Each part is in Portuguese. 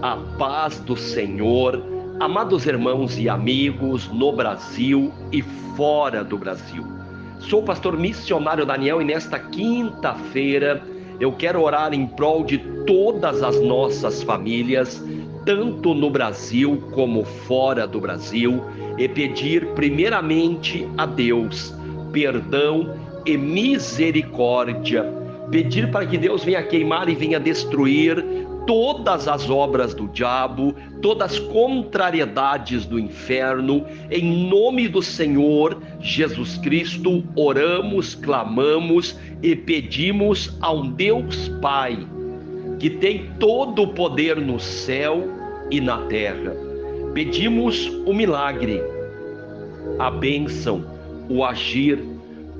A paz do Senhor, amados irmãos e amigos no Brasil e fora do Brasil. Sou o pastor missionário Daniel e nesta quinta-feira eu quero orar em prol de todas as nossas famílias, tanto no Brasil como fora do Brasil, e pedir primeiramente a Deus perdão e misericórdia, pedir para que Deus venha queimar e venha destruir todas as obras do diabo, todas as contrariedades do inferno. Em nome do Senhor Jesus Cristo, oramos, clamamos e pedimos a um Deus Pai, que tem todo o poder no céu e na terra. Pedimos o milagre, a bênção, o agir,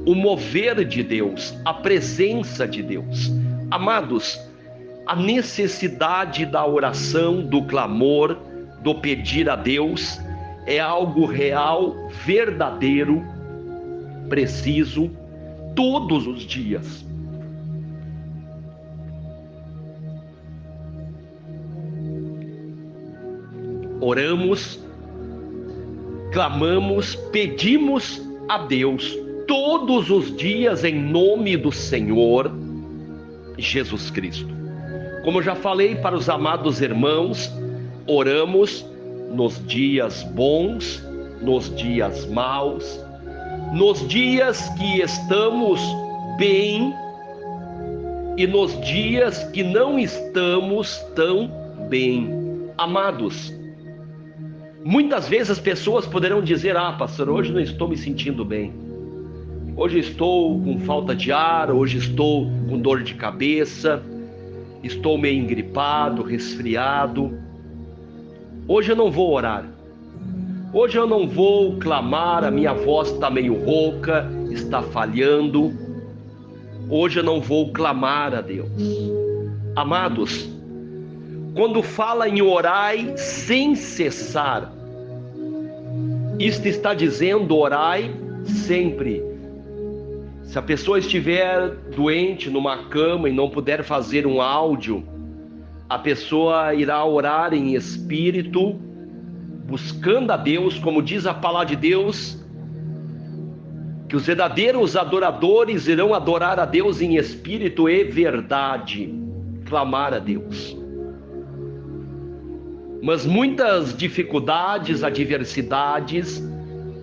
o mover de Deus, a presença de Deus. Amados, a necessidade da oração, do clamor, do pedir a Deus é algo real, verdadeiro, preciso, todos os dias. Oramos, clamamos, pedimos a Deus todos os dias em nome do Senhor Jesus Cristo. Como eu já falei para os amados irmãos, oramos nos dias bons, nos dias maus, nos dias que estamos bem e nos dias que não estamos tão bem. Amados, muitas vezes as pessoas poderão dizer: pastor, hoje não estou me sentindo bem. Hoje estou com falta de ar, hoje estou com dor de cabeça, estou meio engripado, resfriado. Hoje eu não vou orar. Hoje eu não vou clamar, a minha voz está meio rouca, está falhando. Hoje eu não vou clamar a Deus. Amados, quando fala em orai sem cessar, isto está dizendo orai sempre. Se a pessoa estiver doente numa cama e não puder fazer um áudio, a pessoa irá orar em espírito, buscando a Deus, como diz a palavra de Deus, que os verdadeiros adoradores irão adorar a Deus em espírito e verdade, clamar a Deus. Mas muitas dificuldades, adversidades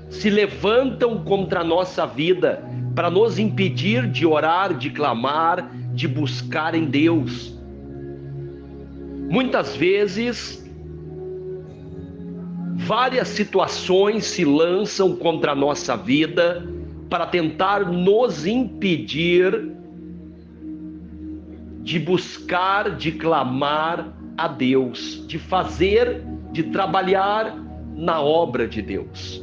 se levantam contra a nossa vida, para nos impedir de orar, de clamar, de buscar em Deus. Muitas vezes, várias situações se lançam contra a nossa vida para tentar nos impedir de buscar, de clamar a Deus, de fazer, de trabalhar na obra de Deus.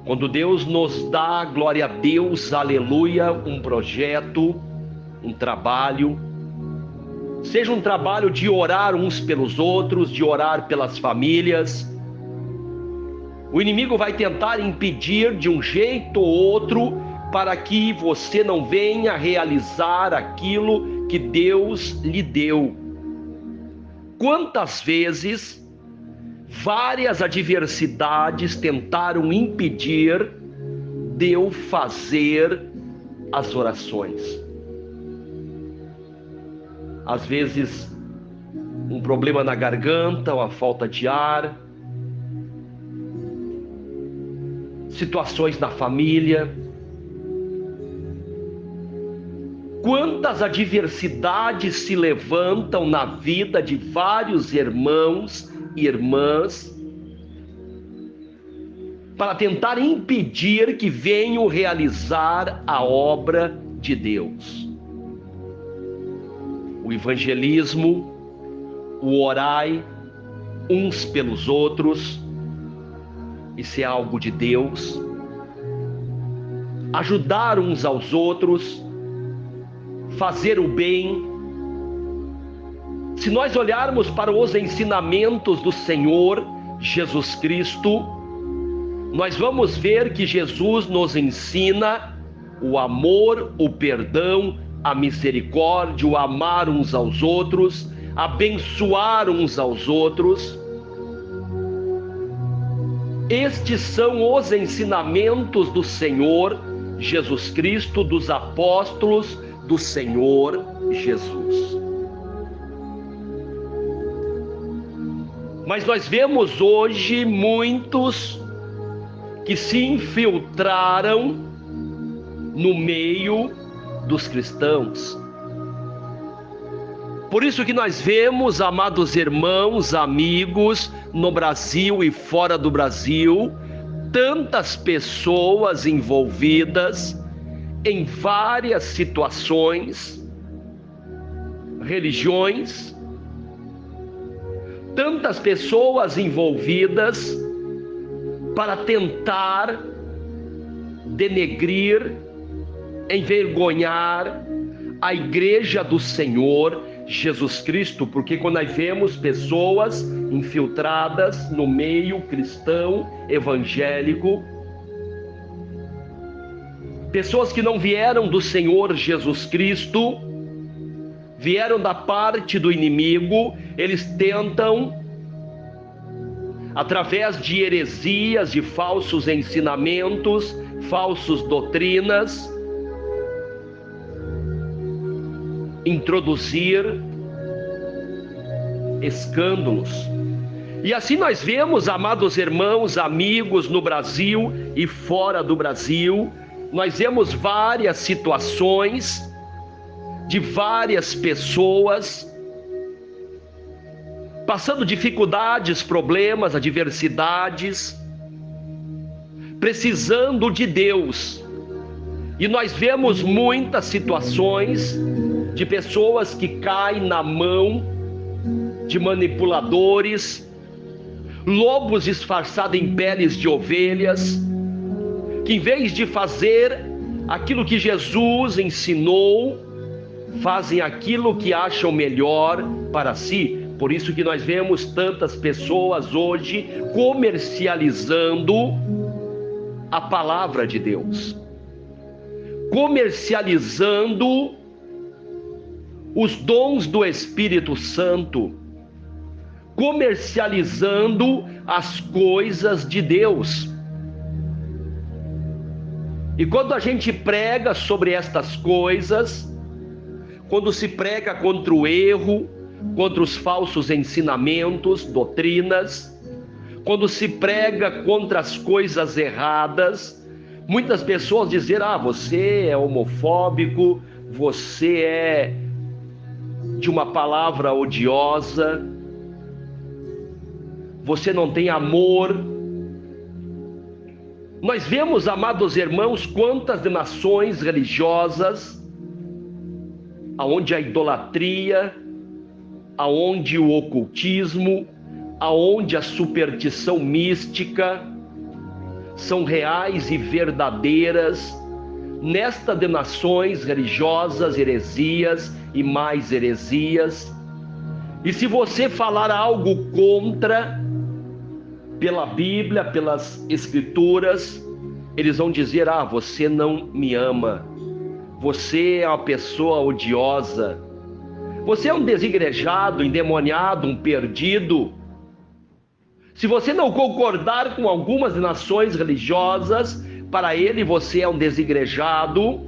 Quando Deus nos dá, glória a Deus, aleluia, um projeto, um trabalho, seja um trabalho de orar uns pelos outros, de orar pelas famílias, o inimigo vai tentar impedir de um jeito ou outro para que você não venha realizar aquilo que Deus lhe deu. Quantas vezes várias adversidades tentaram impedir de eu fazer as orações. Às vezes, um problema na garganta, uma falta de ar, situações na família. Quantas adversidades se levantam na vida de vários irmãos e irmãs para tentar impedir que venham realizar a obra de Deus. O evangelismo, o orai uns pelos outros, isso é algo de Deus. Ajudar uns aos outros, fazer o bem. Se nós olharmos para os ensinamentos do Senhor Jesus Cristo, nós vamos ver que Jesus nos ensina o amor, o perdão, a misericórdia, o amar uns aos outros, abençoar uns aos outros. Estes são os ensinamentos do Senhor Jesus Cristo, dos apóstolos do Senhor Jesus. Mas nós vemos hoje muitos que se infiltraram no meio dos cristãos. Por isso que nós vemos, amados irmãos, amigos, no Brasil e fora do Brasil, tantas pessoas envolvidas em várias situações, religiões, tantas pessoas envolvidas para tentar denegrir, envergonhar a igreja do Senhor Jesus Cristo, porque quando nós vemos pessoas infiltradas no meio cristão evangélico, pessoas que não vieram do Senhor Jesus Cristo, vieram da parte do inimigo, eles tentam, através de heresias, de falsos ensinamentos, falsas doutrinas, introduzir escândalos. E assim nós vemos, amados irmãos, amigos, no Brasil e fora do Brasil, nós vemos várias situações de várias pessoas passando dificuldades, problemas, adversidades, precisando de Deus. E nós vemos muitas situações de pessoas que caem na mão de manipuladores, lobos disfarçados em peles de ovelhas, que em vez de fazer aquilo que Jesus ensinou, fazem aquilo que acham melhor para si. Por isso que nós vemos tantas pessoas hoje comercializando a palavra de Deus, comercializando os dons do Espírito Santo, comercializando as coisas de Deus. E quando a gente prega sobre estas coisas, quando se prega contra o erro, contra os falsos ensinamentos, doutrinas, quando se prega contra as coisas erradas, muitas pessoas dizem: você é homofóbico, você é de uma palavra odiosa, você não tem amor. Nós vemos, amados irmãos, quantas nações religiosas, aonde a idolatria, aonde o ocultismo, aonde a superstição mística são reais e verdadeiras, nestas nações religiosas, heresias e mais heresias. E se você falar algo contra, pela Bíblia, pelas Escrituras, eles vão dizer: você não me ama, você é uma pessoa odiosa, você é um desigrejado, endemoniado, um perdido. Se você não concordar com algumas nações religiosas, para ele você é um desigrejado,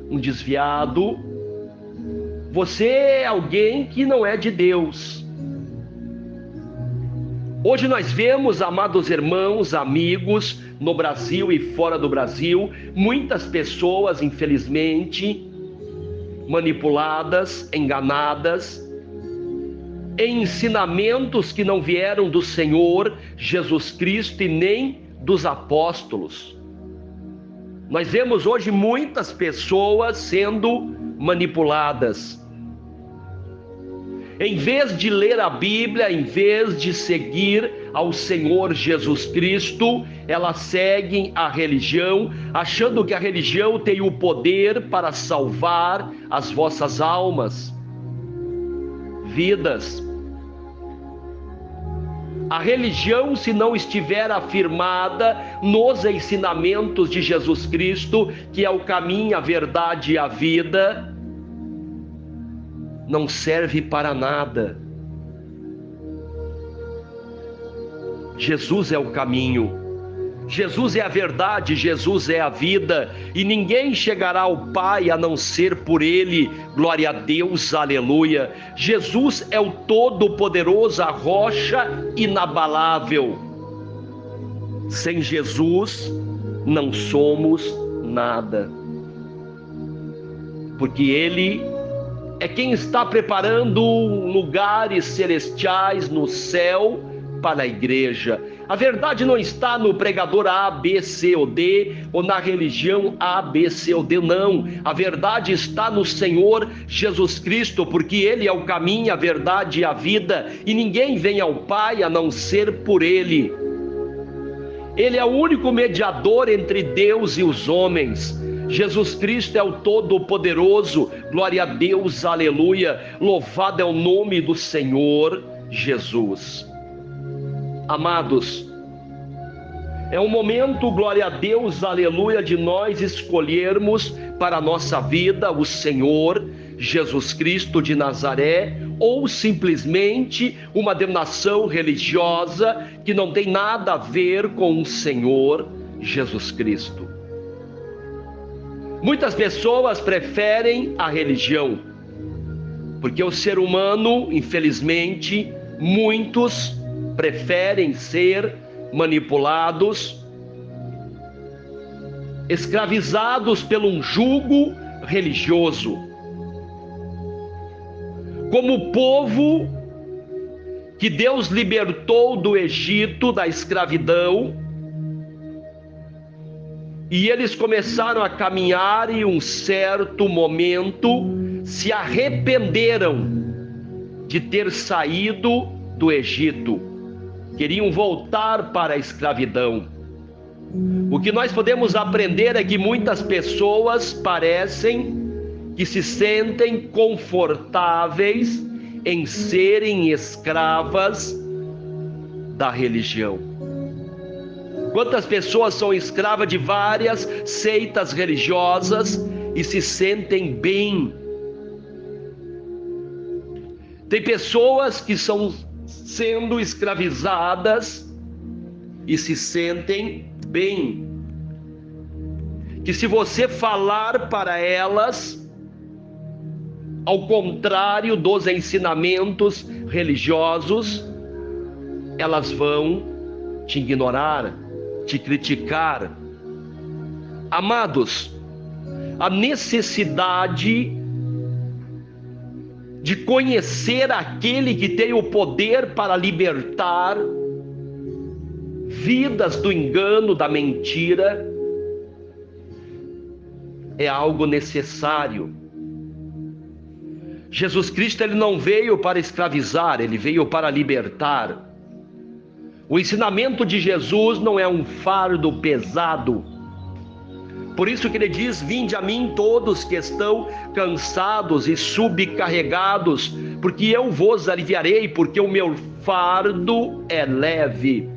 um desviado, você é alguém que não é de Deus. Hoje nós vemos, amados irmãos, amigos, no Brasil e fora do Brasil, muitas pessoas, infelizmente, manipuladas, enganadas, em ensinamentos que não vieram do Senhor Jesus Cristo e nem dos apóstolos. Nós vemos hoje muitas pessoas sendo manipuladas. Em vez de ler a Bíblia, em vez de seguir ao Senhor Jesus Cristo, elas seguem a religião, achando que a religião tem o poder para salvar as vossas almas, vidas. A religião, se não estiver afirmada nos ensinamentos de Jesus Cristo, que é o caminho, a verdade e a vida, não serve para nada. Jesus é o caminho, Jesus é a verdade, Jesus é a vida, e ninguém chegará ao Pai a não ser por Ele. Glória a Deus, aleluia. Jesus é o Todo-Poderoso, a rocha inabalável. Sem Jesus não somos nada, porque Ele é quem está preparando lugares celestiais no céu para a igreja. A verdade não está no pregador A, B, C ou D, ou na religião A, B, C ou D, não. A verdade está no Senhor Jesus Cristo, porque Ele é o caminho, a verdade e a vida, e ninguém vem ao Pai a não ser por Ele. Ele é o único mediador entre Deus e os homens. Jesus Cristo é o Todo-Poderoso. Glória a Deus, aleluia. Louvado é o nome do Senhor Jesus. Amados, é um momento, glória a Deus, aleluia, de nós escolhermos para a nossa vida o Senhor Jesus Cristo de Nazaré, ou simplesmente uma denominação religiosa que não tem nada a ver com o Senhor Jesus Cristo. Muitas pessoas preferem a religião, porque o ser humano, infelizmente, muitos preferem ser manipulados, escravizados por um jugo religioso. Como o povo que Deus libertou do Egito, da escravidão, e eles começaram a caminhar e em um certo momento se arrependeram de ter saído do Egito. Queriam voltar para a escravidão. O que nós podemos aprender é que muitas pessoas parecem que se sentem confortáveis em serem escravas da religião. Quantas pessoas são escravas de várias seitas religiosas e se sentem bem? Tem pessoas que são sendo escravizadas e se sentem bem, que se você falar para elas ao contrário dos ensinamentos religiosos, elas vão te ignorar, te criticar. Amados, a necessidade de conhecer aquele que tem o poder para libertar vidas do engano, da mentira, é algo necessário. Jesus Cristo, ele não veio para escravizar, ele veio para libertar. O ensinamento de Jesus não é um fardo pesado. Por isso que ele diz: vinde a mim todos que estão cansados e subcarregados, porque eu vos aliviarei, porque o meu fardo é leve.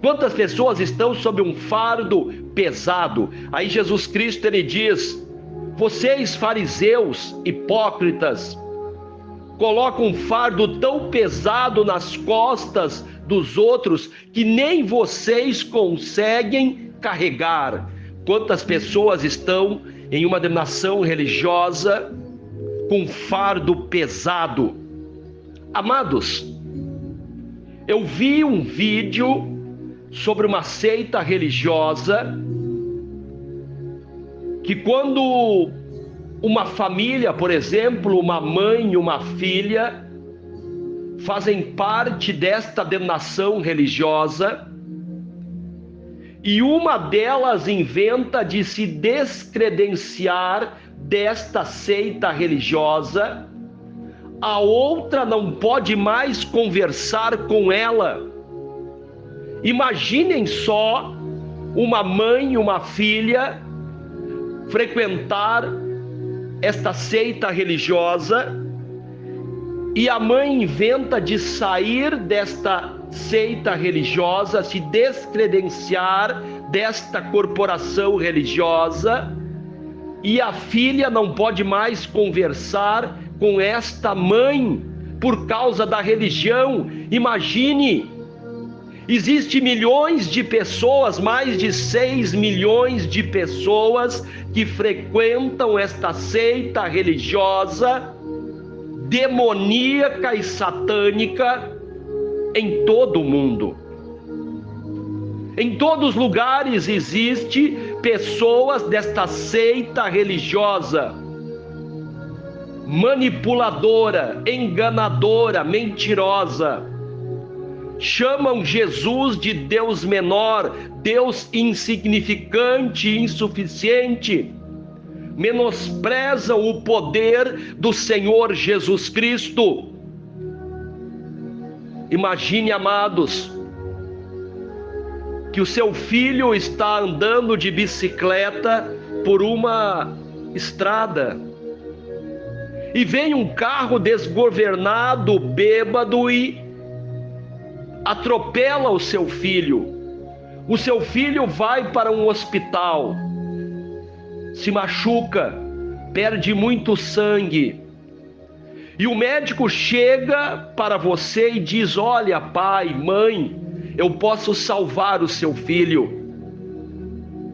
Quantas pessoas estão sob um fardo pesado? Aí Jesus Cristo, ele diz: vocês fariseus hipócritas, colocam um fardo tão pesado nas costas dos outros que nem vocês conseguem carregar. Quantas pessoas estão em uma denominação religiosa com fardo pesado? Amados, eu vi um vídeo sobre uma seita religiosa que quando uma família, por exemplo, uma mãe e uma filha fazem parte desta denominação religiosa, e uma delas inventa de se descredenciar desta seita religiosa, a outra não pode mais conversar com ela. Imaginem só uma mãe e uma filha frequentar esta seita religiosa, e a mãe inventa de sair desta seita religiosa, se descredenciar desta corporação religiosa, e a filha não pode mais conversar com esta mãe por causa da religião. Imagine Existem milhões de pessoas, mais de 6 milhões de pessoas que frequentam esta seita religiosa, demoníaca e satânica em todo o mundo. Em todos os lugares existe pessoas desta seita religiosa, manipuladora, enganadora, mentirosa. Chamam Jesus de Deus menor, Deus insignificante, insuficiente. Menosprezam o poder do Senhor Jesus Cristo. Imagine, amados, que o seu filho está andando de bicicleta por uma estrada e vem um carro desgovernado, bêbado, e atropela o seu filho. O seu filho vai para um hospital, se machuca, perde muito sangue, e o médico chega para você e diz: olha, pai, mãe, eu posso salvar o seu filho,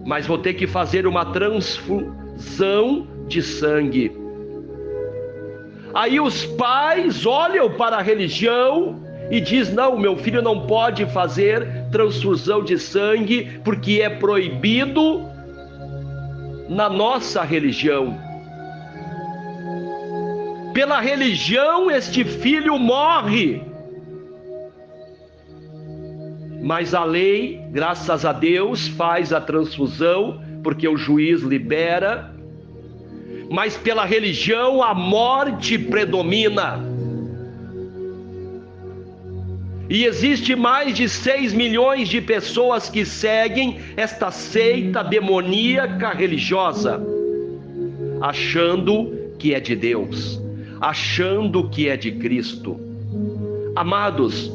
mas vou ter que fazer uma transfusão de sangue. Aí os pais olham para a religião e diz: não, meu filho não pode fazer transfusão de sangue porque é proibido na nossa religião. Pela religião este filho morre, mas a lei, graças a Deus, faz a transfusão porque o juiz libera. Mas pela religião a morte predomina. E existe mais de 6 milhões de pessoas que seguem esta seita demoníaca religiosa, achando que é de Deus, achando que é de Cristo. Amados,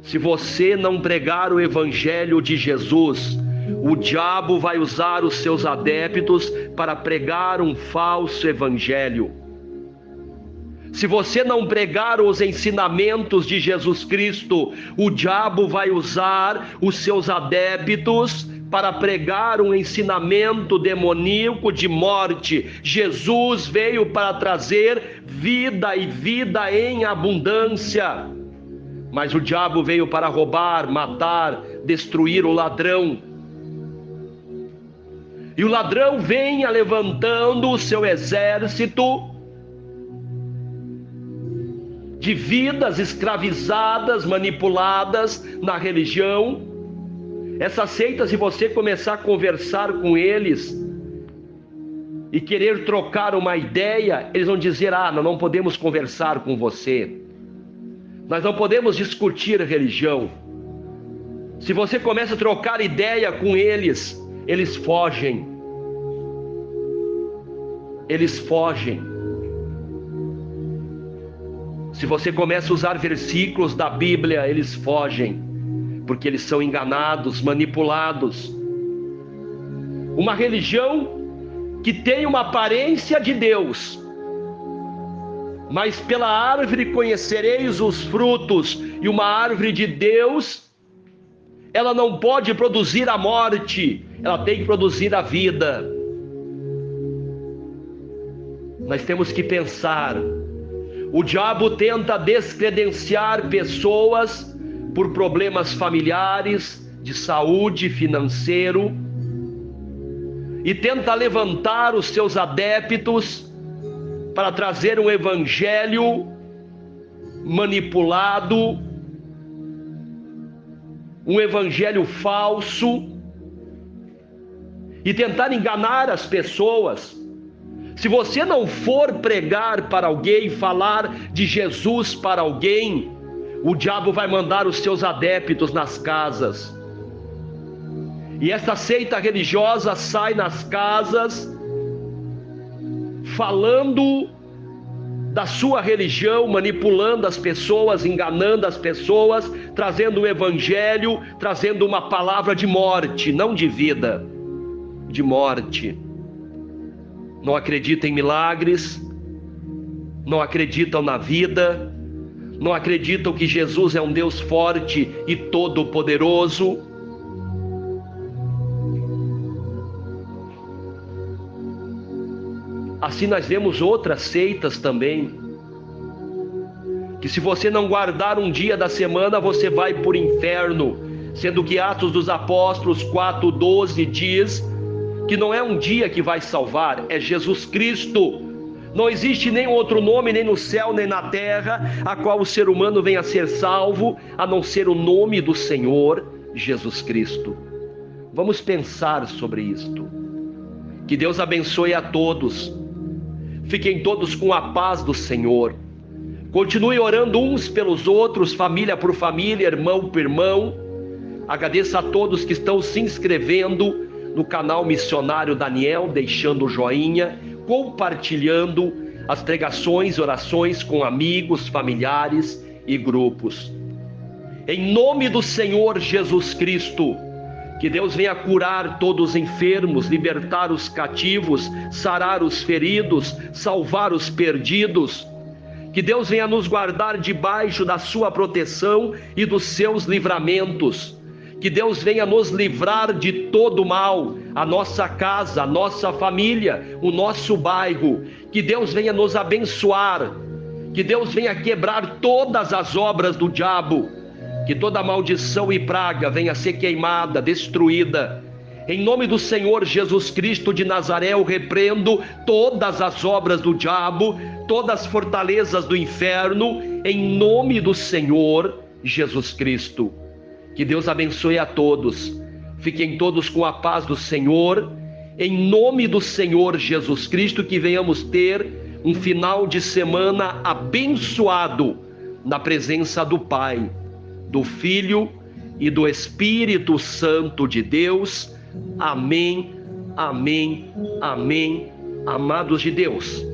se você não pregar o evangelho de Jesus, o diabo vai usar os seus adeptos para pregar um falso evangelho. Se você não pregar os ensinamentos de Jesus Cristo, o diabo vai usar os seus adeptos para pregar um ensinamento demoníaco de morte. Jesus veio para trazer vida e vida em abundância. Mas o diabo veio para roubar, matar, destruir. O ladrão. E o ladrão vem levantando o seu exército de vidas escravizadas, manipuladas na religião. Essa seita, se você começar a conversar com eles e querer trocar uma ideia, eles vão dizer: ah, nós não podemos conversar com você, nós não podemos discutir religião. Se você começa a trocar ideia com eles, eles fogem. Eles fogem. Se você começa a usar versículos da Bíblia, eles fogem, porque eles são enganados, manipulados. Uma religião que tem uma aparência de Deus, mas pela árvore conhecereis os frutos. E uma árvore de Deus, ela não pode produzir a morte, ela tem que produzir a vida. Nós temos que pensar. O diabo tenta descredenciar pessoas por problemas familiares, de saúde, financeiro, e tenta levantar os seus adeptos para trazer um evangelho manipulado, um evangelho falso, e tentar enganar as pessoas. Se você não for pregar para alguém, falar de Jesus para alguém, o diabo vai mandar os seus adeptos nas casas. E essa seita religiosa sai nas casas, falando da sua religião, manipulando as pessoas, enganando as pessoas, trazendo um evangelho, trazendo uma palavra de morte, não de vida, de morte. Não acreditam em milagres, não acreditam na vida, Não acreditam que Jesus é um Deus forte e todo-poderoso? Assim nós vemos outras seitas também, que se você não guardar um dia da semana, você vai para o inferno, sendo que Atos dos Apóstolos 4:12 diz que não é um dia que vai salvar, é Jesus Cristo. Não existe nenhum outro nome, nem no céu, nem na terra, a qual o ser humano venha a ser salvo, a não ser o nome do Senhor Jesus Cristo. Vamos pensar sobre isto. Que Deus abençoe a todos. Fiquem todos com a paz do Senhor. Continue orando uns pelos outros, família por família, irmão por irmão. Agradeço a todos que estão se inscrevendo no canal Missionário Daniel, deixando o joinha, compartilhando as pregações, orações com amigos, familiares e grupos. Em nome do Senhor Jesus Cristo, que Deus venha curar todos os enfermos, libertar os cativos, sarar os feridos, salvar os perdidos. Que Deus venha nos guardar debaixo da sua proteção e dos seus livramentos. Que Deus venha nos livrar de todo mal, a nossa casa, a nossa família, o nosso bairro. Que Deus venha nos abençoar. Que Deus venha quebrar todas as obras do diabo. Que toda maldição e praga venha ser queimada, destruída. Em nome do Senhor Jesus Cristo de Nazaré, eu repreendo todas as obras do diabo, todas as fortalezas do inferno, em nome do Senhor Jesus Cristo. Que Deus abençoe a todos. Fiquem todos com a paz do Senhor. Em nome do Senhor Jesus Cristo, que venhamos ter um final de semana abençoado na presença do Pai, do Filho e do Espírito Santo de Deus. Amém, amém, amém. Amados de Deus,